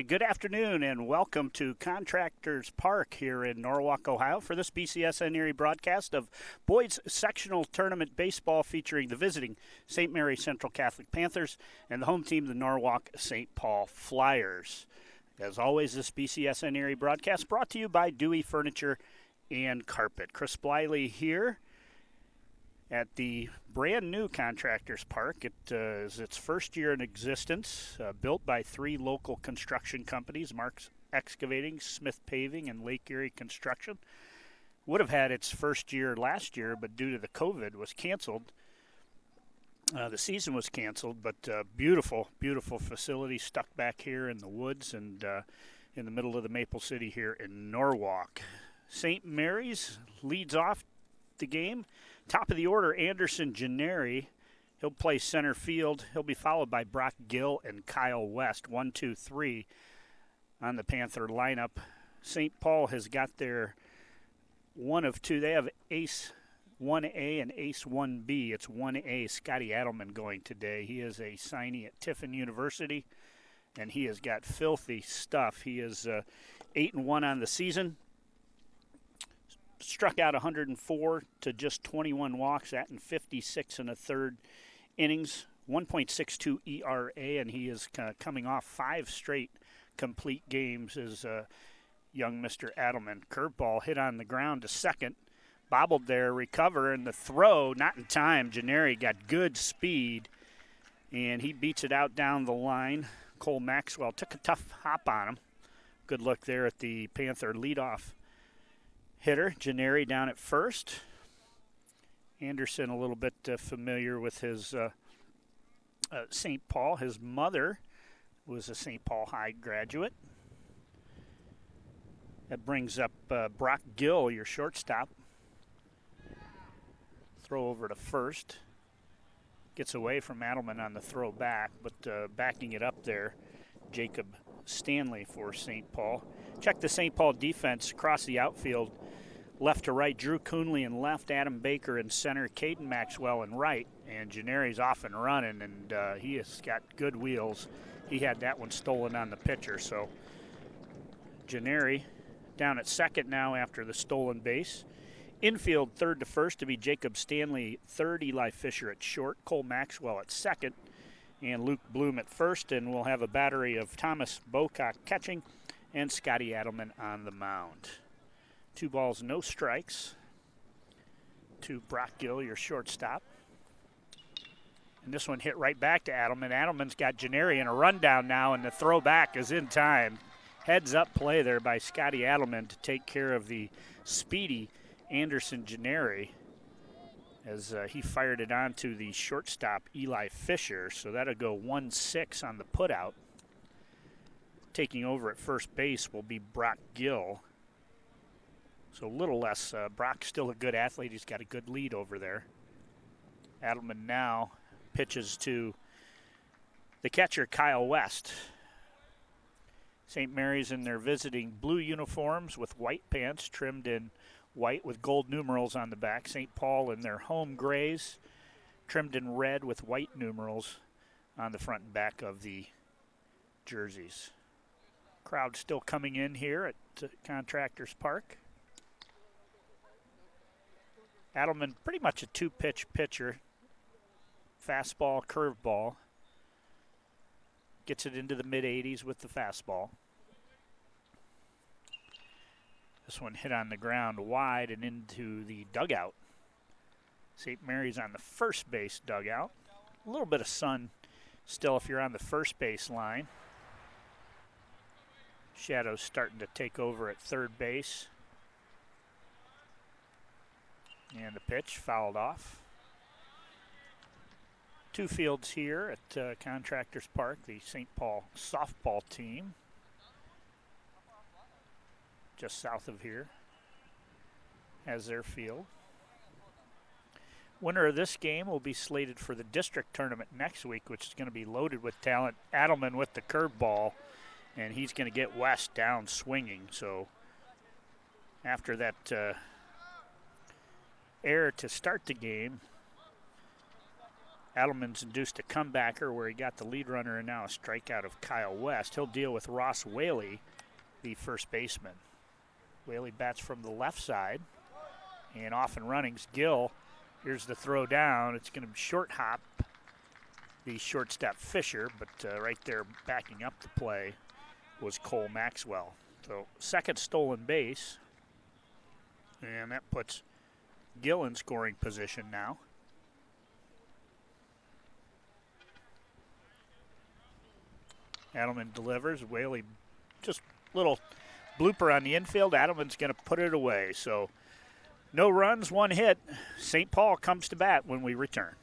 Good afternoon and welcome to Contractors Park here in Norwalk, Ohio for this BCSN Erie broadcast of Boys Sectional Tournament Baseball featuring the visiting St. Mary Central Catholic Panthers and the home team, the Norwalk St. Paul Flyers. As always, this BCSN Erie broadcast brought to you by Dewey Furniture and Carpet. Chris Bliley here at the brand new Contractors Park. It is its first year in existence, built by three local construction companies, Marks Excavating, Smith Paving, and Lake Erie Construction. Would have had its first year last year, but due to the COVID was canceled. The season was canceled, but beautiful, beautiful facility stuck back here in the woods and in the middle of the Maple City here in Norwalk. St. Mary's leads off the game. Top of the order, Anderson Gennari. He'll play center field. He'll be followed by Brock Gill and Kyle West. 1, 2, 3 on the Panther lineup. St. Paul has got their one of two. They have ace 1A and ace 1B. It's 1A, Scotty Adelman going today. He is a signee at Tiffin University, and he has got filthy stuff. He is 8-1 on the season. Struck out 104 to just 21 walks, that in 56 and a third innings, 1.62 ERA, and he is coming off 5 straight complete games as young Mr. Adelman. Curveball hit on the ground to second, bobbled there, recover, and the throw, not in time. Gennari got good speed, and he beats it out down the line. Cole Maxwell took a tough hop on him. Good look there at the Panther leadoff hitter. Gennari down at first. Anderson a little bit familiar with his St. Paul. His mother was a St. Paul High graduate. That brings up Brock Gill, your shortstop. Throw over to first. Gets away from Adelman on the throw back, but backing it up there, Jacob Stanley for St. Paul. Check the St. Paul defense across the outfield. Left to right, Drew Coonley in left, Adam Baker in center, Caden Maxwell in right, and Gennari's off and running, and he has got good wheels. He had that one stolen on the pitcher, so Gennari down at second now after the stolen base. Infield third to first to be Jacob Stanley, third Eli Fisher at short, Cole Maxwell at second, and Luke Bloom at first, and we'll have a battery of Thomas Bocock catching and Scotty Adelman on the mound. 2 balls, no strikes to Brock Gill, your shortstop. And this one hit right back to Adelman. Adelman's got Gennari in a rundown now, and the throw back is in time. Heads up play there by Scotty Adelman to take care of the speedy Anderson Gennari as he fired it on to the shortstop Eli Fisher. So that'll go 1-6 on the putout. Taking over at first base will be Brock Gill. So a little less. Brock's still a good athlete. He's got a good lead over there. Adelman now pitches to the catcher, Kyle West. St. Mary's in their visiting blue uniforms with white pants trimmed in white with gold numerals on the back. St. Paul in their home grays trimmed in red with white numerals on the front and back of the jerseys. Crowd still coming in here at Contractors Park. Adelman, pretty much a 2-pitch pitcher. Fastball, curveball. Gets it into the mid-80s with the fastball. This one hit on the ground wide and into the dugout. St. Mary's on the first base dugout. A little bit of sun still if you're on the first base line. Shadows starting to take over at third base. And the pitch fouled off. 2 fields here at Contractors Park. The St. Paul softball team, just south of here, has their field. Winner of this game will be slated for the district tournament next week, which is going to be loaded with talent. Adelman with the curveball, and he's going to get West down swinging. So after that error to start the game, Adelman's induced a comebacker where he got the lead runner and now a strikeout of Kyle West. He'll deal with Ross Whaley, the first baseman. Whaley bats from the left side. And off and running's Gill. Here's the throw down. It's going to short hop the shortstop Fisher, but right there backing up the play was Cole Maxwell. So second stolen base. And that puts Gill in scoring position now. Adelman delivers. Whaley, just little blooper on the infield. Adelman's going to put it away. So no runs, one hit. St. Paul comes to bat when we return.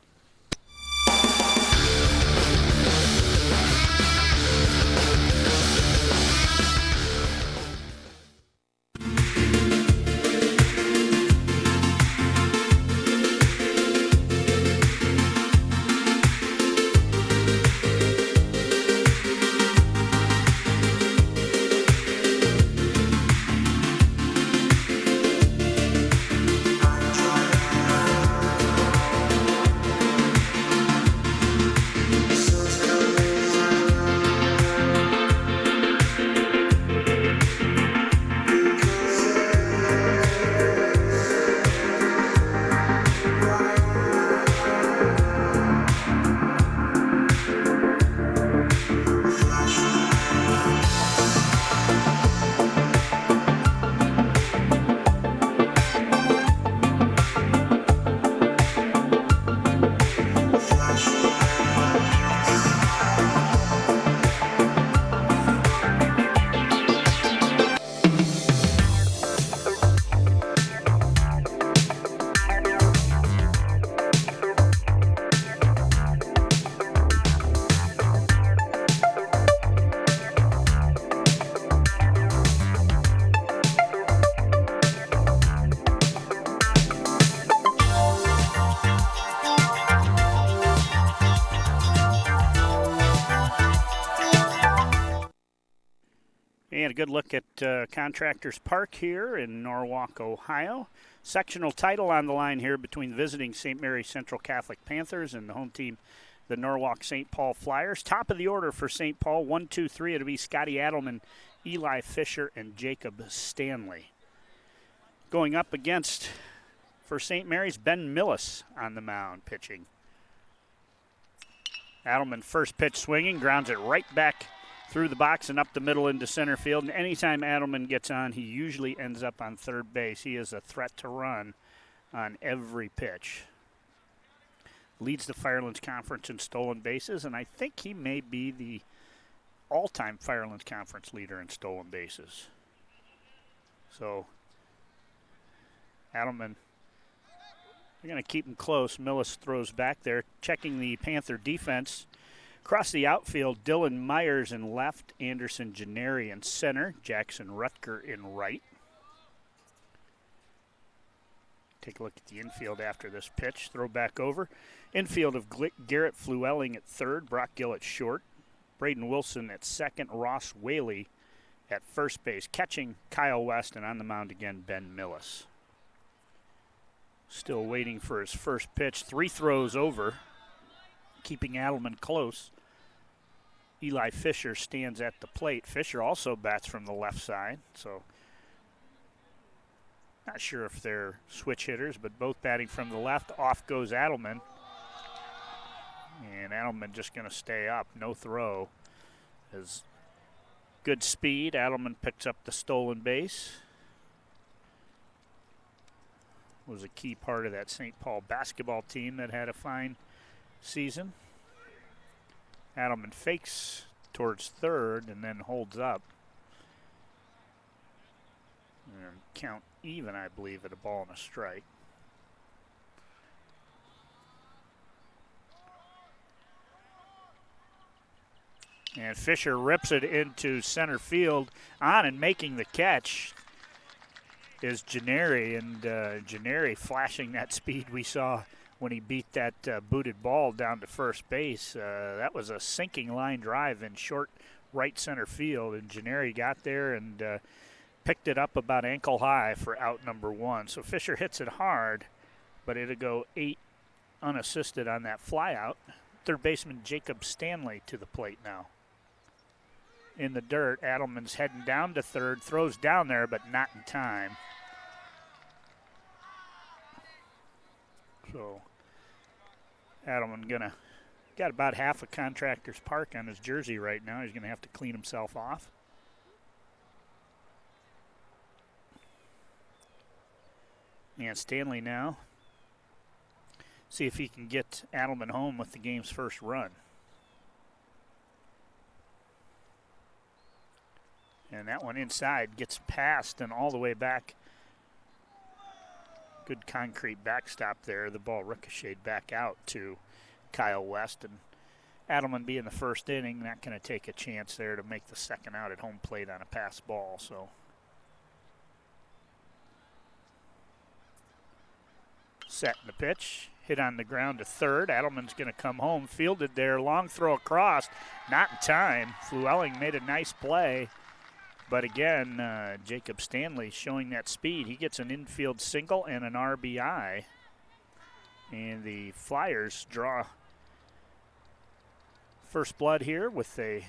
And a good look at Contractors Park here in Norwalk, Ohio. Sectional title on the line here between the visiting St. Mary's Central Catholic Panthers and the home team, the Norwalk St. Paul Flyers. Top of the order for St. Paul, 1, 2, 3. It'll be Scotty Adelman, Eli Fisher, and Jacob Stanley. Going up against, for St. Mary's, Ben Millis on the mound pitching. Adelman first pitch swinging, grounds it right back through the box and up the middle into center field. And anytime Adelman gets on, he usually ends up on third base. He is a threat to run on every pitch. Leads the Firelands Conference in stolen bases, and I think he may be the all-time Firelands Conference leader in stolen bases. So Adelman, they're going to keep him close. Millis throws back there, checking the Panther defense. Across the outfield, Dylan Myers in left, Anderson Gennari in center, Jackson Rutger in right. Take a look at the infield after this pitch. Throw back over. Infield of Garrett Fluelling at third, Brock Gill at short, Braden Wilson at second, Ross Whaley at first base. Catching Kyle West, and on the mound again, Ben Millis. Still waiting for his first pitch. 3 throws over, keeping Adelman close. Eli Fisher stands at the plate. Fisher also bats from the left side, so not sure if they're switch hitters, but both batting from the left. Off goes Adelman. And Adelman just going to stay up. No throw. As good speed. Adelman picks up the stolen base. Was a key part of that St. Paul basketball team that had a fine season. Adelman fakes towards third and then holds up. And count even, I believe, at a ball and a strike. And Fisher rips it into center field. On and making the catch is Gennari, and Gennari flashing that speed we saw when he beat that booted ball down to first base. That was a sinking line drive in short right center field, and Gennari got there and picked it up about ankle high for out number 1. So Fisher hits it hard, but it'll go 8 unassisted on that flyout. Third baseman Jacob Stanley to the plate now. In the dirt, Adelman's heading down to third, throws down there, but not in time. So Adelman got about half a Contractor's Park on his jersey right now. He's gonna have to clean himself off. And Stanley now. See if he can get Adelman home with the game's first run. And that one inside gets past and all the way back. Good concrete backstop there. The ball ricocheted back out to Kyle West. And Adelman being the first inning, not going to take a chance there to make the second out at home plate on a pass ball. So set in the pitch. Hit on the ground to third. Adelman's going to come home. Fielded there. Long throw across. Not in time. Flewelling made a nice play. But again, Jacob Stanley showing that speed. He gets an infield single and an RBI. And the Flyers draw first blood here with a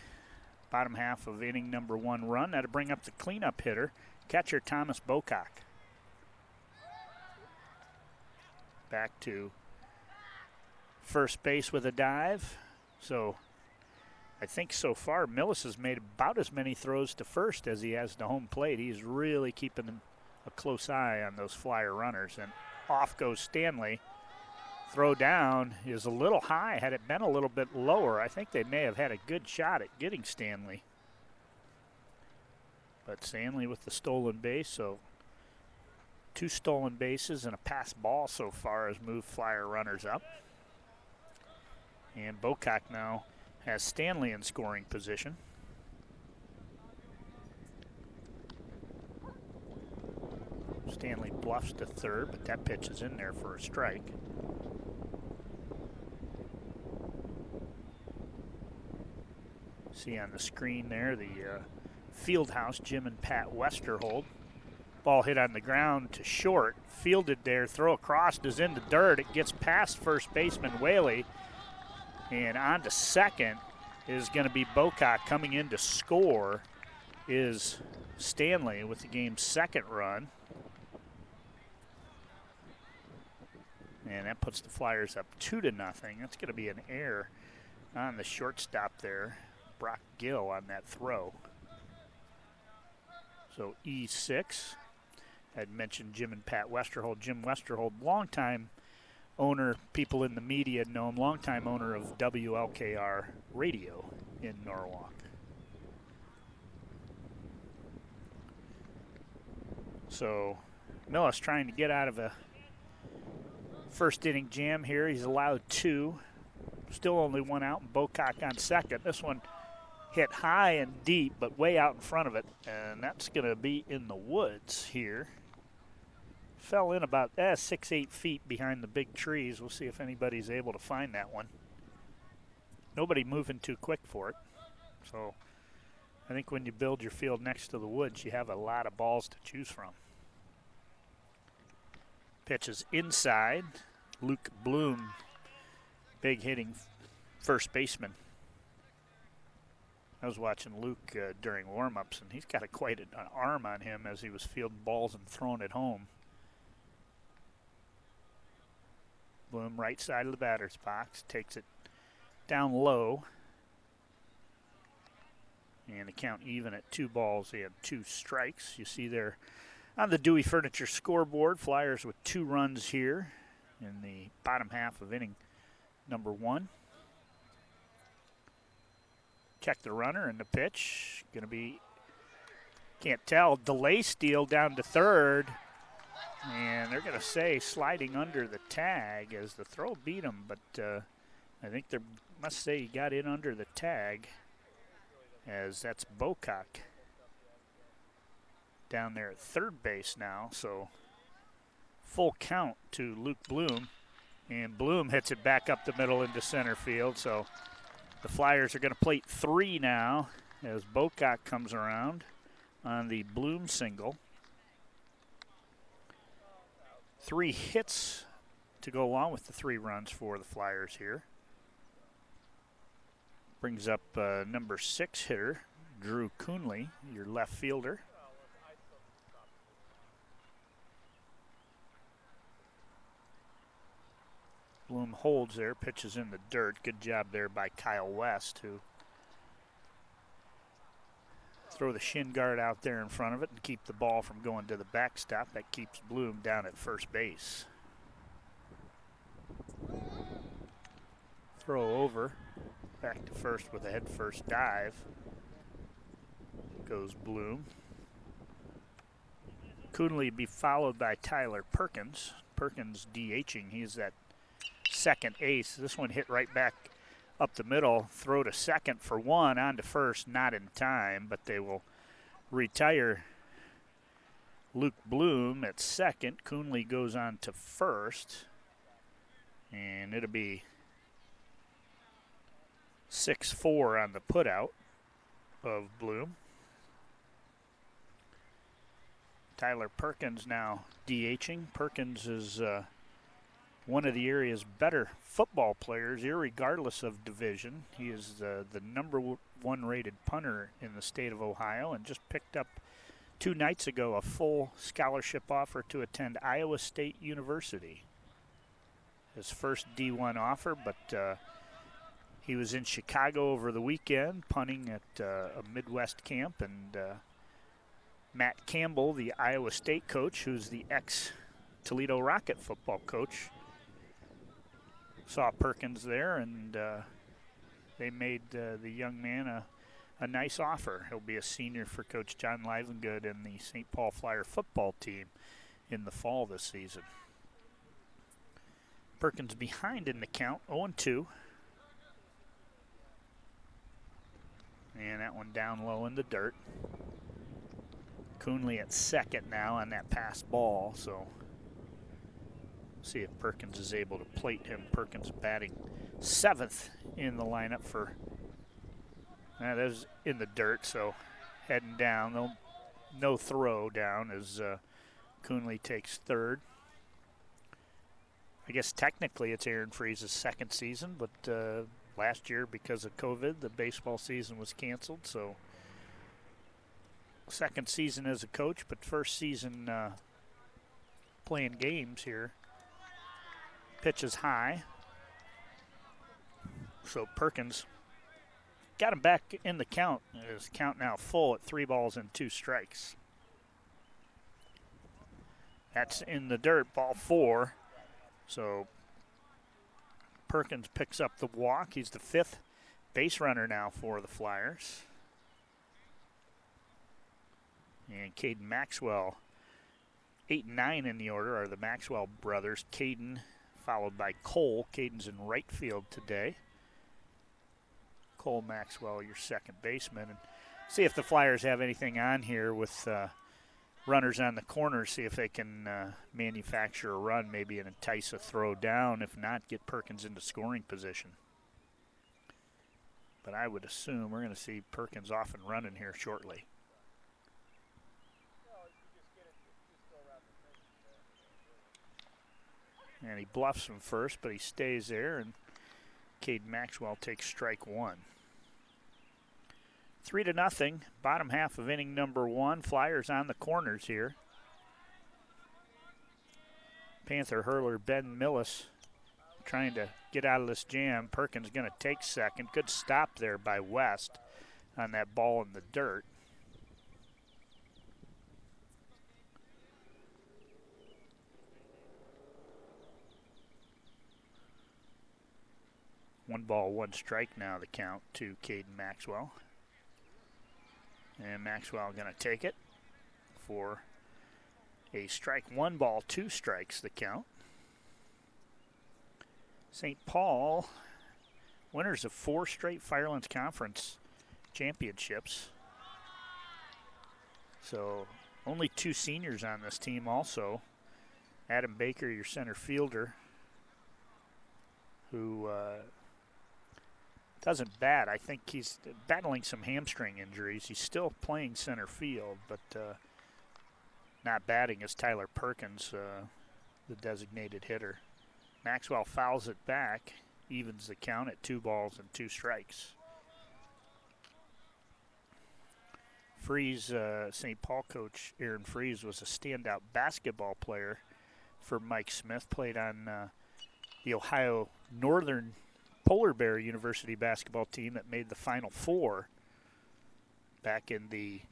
bottom half of inning number 1 run. That'll bring up the cleanup hitter, catcher Thomas Bocock. Back to first base with a dive. So I think so far Millis has made about as many throws to first as he has to home plate. He's really keeping a close eye on those Flyer runners. And off goes Stanley. Throw down is a little high. Had it been a little bit lower, I think they may have had a good shot at getting Stanley. But Stanley with the stolen base, so 2 stolen bases and a pass ball so far has moved Flyer runners up. And Bocock now has Stanley in scoring position. Stanley bluffs to third, but that pitch is in there for a strike. See on the screen there the field house, Jim and Pat Westerhold. Ball hit on the ground to short, fielded there, throw across is in the dirt. It gets past first baseman Whaley, and on to second is going to be Bocock. Coming in to score is Stanley with the game's second run. And that puts the Flyers up 2-0. That's going to be an error on the shortstop there, Brock Gill, on that throw. So E6. I'd mentioned Jim and Pat Westerhold. Jim Westerhold, longtime owner, people in the media know him, longtime owner of WLKR Radio in Norwalk. So Millis trying to get out of a first inning jam here. He's allowed 2. Still only 1 out, and Bocock on second. This one hit high and deep, but way out in front of it, and that's going to be in the woods here. Fell in about 6-8 feet behind the big trees. We'll see if anybody's able to find that one. Nobody moving too quick for it. So I think when you build your field next to the woods, you have a lot of balls to choose from. Pitch is inside. Luke Bloom, big hitting first baseman. I was watching Luke during warm-ups, and he's got quite an arm on him as he was fielding balls and throwing it home. Bloom, right side of the batter's box, takes it down low. And the count even at 2 balls and 2 strikes. You see there on the Dewey Furniture scoreboard, Flyers with 2 runs here in the bottom half of inning number 1. Check the runner and the pitch. Going to be, can't tell, delay steal down to third. And they're going to say sliding under the tag as the throw beat him, but I think they must say he got in under the tag, as that's Bocock down there at third base now. So full count to Luke Bloom, and Bloom hits it back up the middle into center field. So the Flyers are going to plate 3 now as Bocock comes around on the Bloom single. 3 hits to go along with the 3 runs for the Flyers here. Brings up number 6 hitter, Drew Coonley, your left fielder. Bloom holds there, pitches in the dirt. Good job there by Kyle West, who throw the shin guard out there in front of it and keep the ball from going to the backstop. That keeps Bloom down at first base. Throw over, back to first with a head first dive. Goes Bloom. Coonley be followed by Tyler Perkins. Perkins DHing. He's that second ace. This one hit right back up the middle. Throw to second for 1, on to first, not in time, but they will retire Luke Bloom at second. Coonley goes on to first, and it'll be 6-4 on the putout of Bloom. Tyler Perkins now DHing. Perkins is one of the area's better football players, irregardless of division. He is the number 1 rated punter in the state of Ohio, and just picked up 2 nights ago a full scholarship offer to attend Iowa State University. His first D1 offer, but he was in Chicago over the weekend punting at a Midwest camp, and Matt Campbell, the Iowa State coach, who's the ex-Toledo Rocket football coach, saw Perkins there, and they made the young man a nice offer. He'll be a senior for Coach John Livengood and the St. Paul Flyer football team in the fall this season. Perkins behind in the count, 0-2. And that one down low in the dirt. Coonley at second now on that pass ball, so see if Perkins is able to plate him. Perkins batting 7th in the lineup for, that is in the dirt, so heading down. No throw down as Coonley takes third. I guess technically it's Aaron Freese's second season, but last year because of COVID, the baseball season was canceled, so second season as a coach, but first season playing games here. Pitch is high. So Perkins got him back in the count. His count now full at 3 balls and 2 strikes. That's in the dirt, ball 4. So Perkins picks up the walk. He's the 5th base runner now for the Flyers. And Caden Maxwell, 8 and 9 in the order are the Maxwell brothers. Caden followed by Cole. Caden's in right field today. Cole Maxwell, your second baseman. And see if the Flyers have anything on here with runners on the corner. See if they can manufacture a run, maybe and entice a throw down. If not, get Perkins into scoring position. But I would assume we're going to see Perkins off and running here shortly. And he bluffs from first, but he stays there, and Caden Maxwell takes strike 1. 3-0, bottom half of inning number 1. Flyers on the corners here. Panther hurler Ben Millis trying to get out of this jam. Perkins going to take second. Good stop there by West on that ball in the dirt. One ball, 1 strike now the count to Caden Maxwell. And Maxwell going to take it for a strike. 1 ball, 2 strikes the count. St. Paul, winners of 4 straight Firelands Conference championships. So only 2 seniors on this team also. Adam Baker, your center fielder, who doesn't bat. I think he's battling some hamstring injuries. He's still playing center field, but not batting is Tyler Perkins, the designated hitter. Maxwell fouls it back, evens the count at 2 balls and 2 strikes. Freeze, St. Paul coach Aaron Freeze was a standout basketball player for Mike Smith, played on the Ohio Northern Polar Bear University basketball team that made the Final Four back in the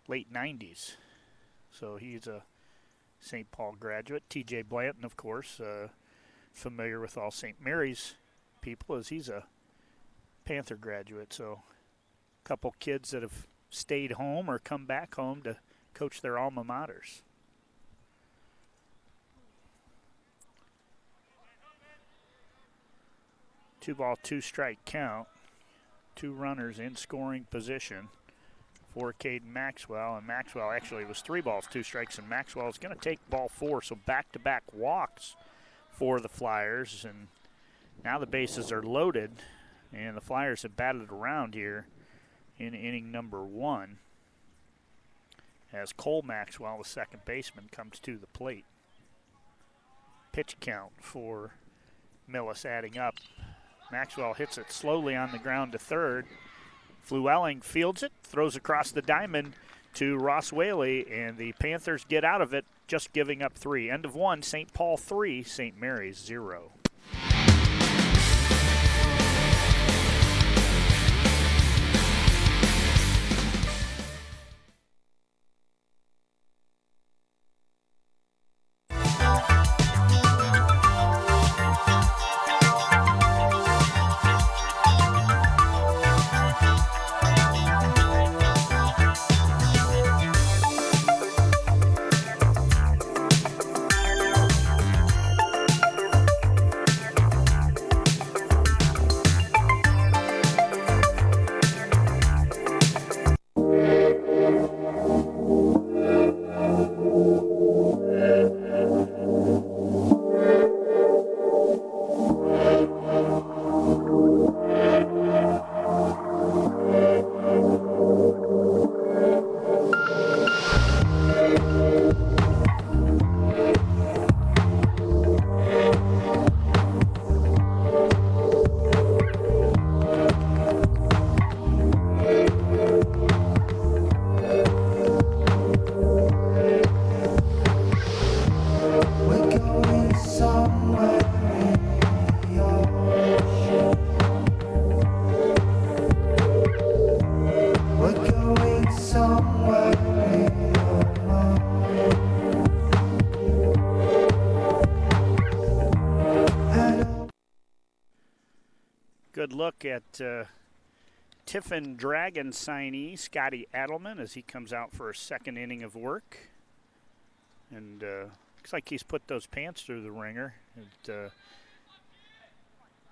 late 90s. So he's a St. Paul graduate. T.J. Blanton, of course, familiar with all St. Mary's people, as he's a Panther graduate. So a couple kids that have stayed home or come back home to coach their alma maters. Two ball, 2 strike count. 2 runners in scoring position for Caden Maxwell. And Maxwell actually was 3 balls, 2 strikes, and Maxwell is going to take ball 4. So back-to-back walks for the Flyers. And now the bases are loaded, and the Flyers have batted around here in inning number 1 as Cole Maxwell, the second baseman, comes to the plate. Pitch count for Millis adding up. Maxwell hits it slowly on the ground to third. Flewelling fields it, throws across the diamond to Ross Whaley, and the Panthers get out of it, just giving up 3. End of 1, St. Paul 3, St. Mary's 0. Good look at Tiffin Dragon signee Scotty Adelman as he comes out for a second inning of work. And looks like he's put those pants through the ringer.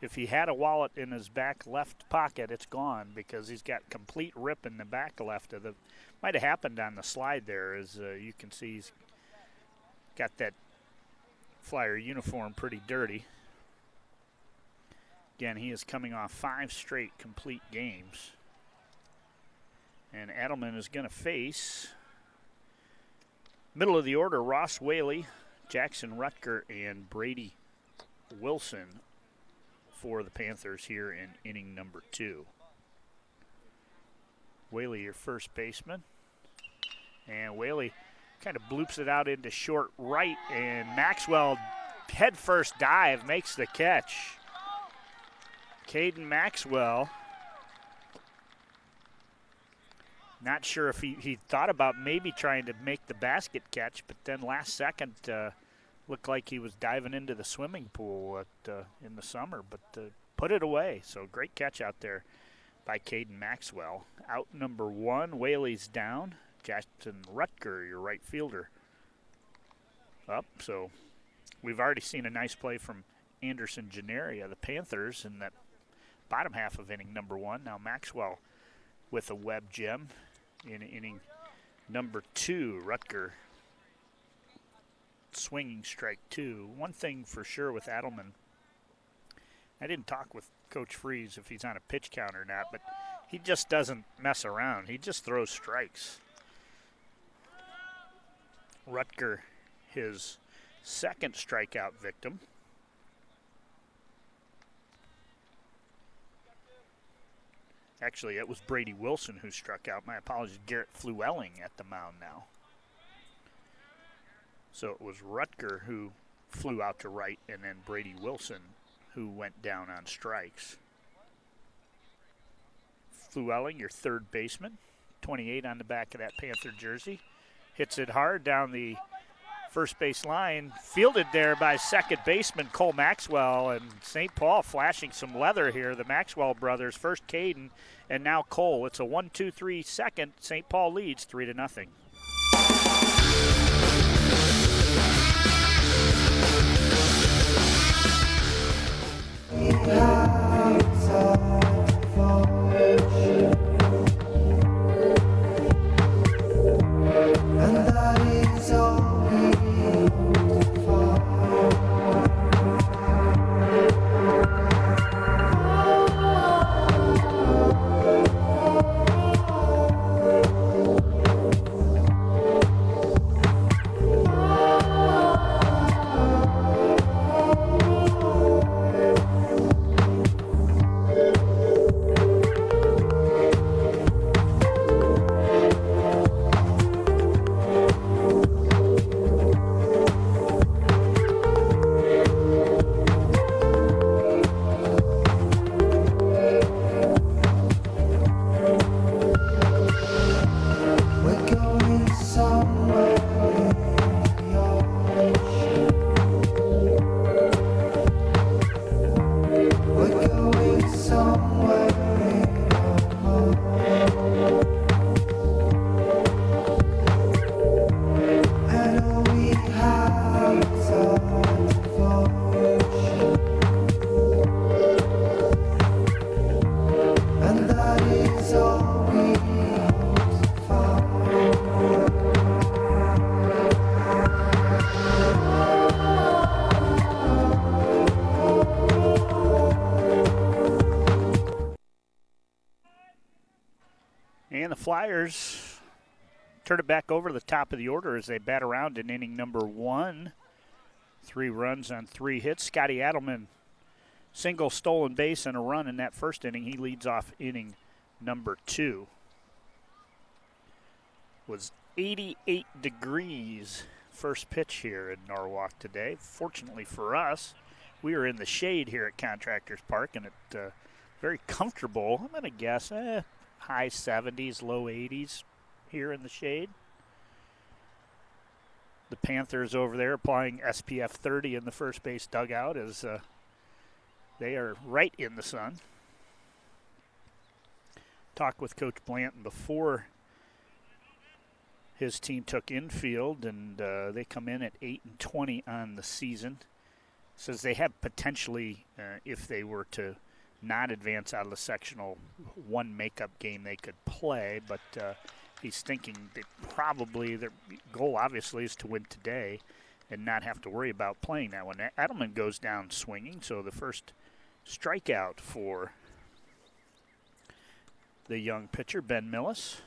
If he had a wallet in his back left pocket, it's gone because he's got complete rip in the back left of the. Might have happened on the slide there, as you can see he's got that Flyer uniform pretty dirty. Again, he is coming off 5 straight complete games. And Adelman is going to face middle of the order, Ross Whaley, Jackson Rutger, and Brady Wilson for the Panthers here in inning number 2. Whaley, your first baseman. And Whaley kind of bloops it out into short right, and Maxwell head first dive makes the catch. Caden Maxwell, not sure if he thought about maybe trying to make the basket catch, but then last second looked like he was diving into the swimming pool in the summer, but put it away. So great catch out there by Caden Maxwell. Out number 1, Whaley's down. Jackson Rutger, your right fielder, up. So we've already seen a nice play from Anderson Gennaria, the Panthers, in that bottom half of inning number 1. Now Maxwell with a web gem in inning number 2. Rutger swinging strike 2. One thing for sure with Adelman, I didn't talk with Coach Freeze if he's on a pitch count or not, but he just doesn't mess around. He just throws strikes. Rutger, his second strikeout victim. Actually, it was Brady Wilson who struck out. My apologies. Garrett Flewelling at the mound now. So it was Rutger who flew out to right, and then Brady Wilson who went down on strikes. Flewelling, your third baseman, 28 on the back of that Panther jersey. Hits it hard down the first base line, fielded there by second baseman Cole Maxwell, and St. Paul flashing some leather here. The Maxwell brothers, first Caden and now Cole. It's a 1-2-3 second. St. Paul leads 3-0. And that is all we And the Flyers turn it back over to the top of the order as they bat around in inning number 1. 3 runs on 3 hits. Scotty Adelman, single, stolen base, and a run in that first inning. He leads off inning number 2. Was 88 degrees first pitch here in Norwalk today. Fortunately for us, we are in the shade here at Contractors Park, and it's very comfortable. I'm going to guess high 70s, low 80s here in the shade. The Panthers over there applying SPF 30 in the first base dugout as they are right in the sun. Talked with Coach Blanton before his team took infield, and they come in at 8-20 on the season. Says they have potentially, if they were to not advance out of the sectional, one makeup game they could play, but he's thinking their goal obviously is to win today and not have to worry about playing that one. Adelman goes down swinging, so the first strikeout for the young pitcher, Ben Millis.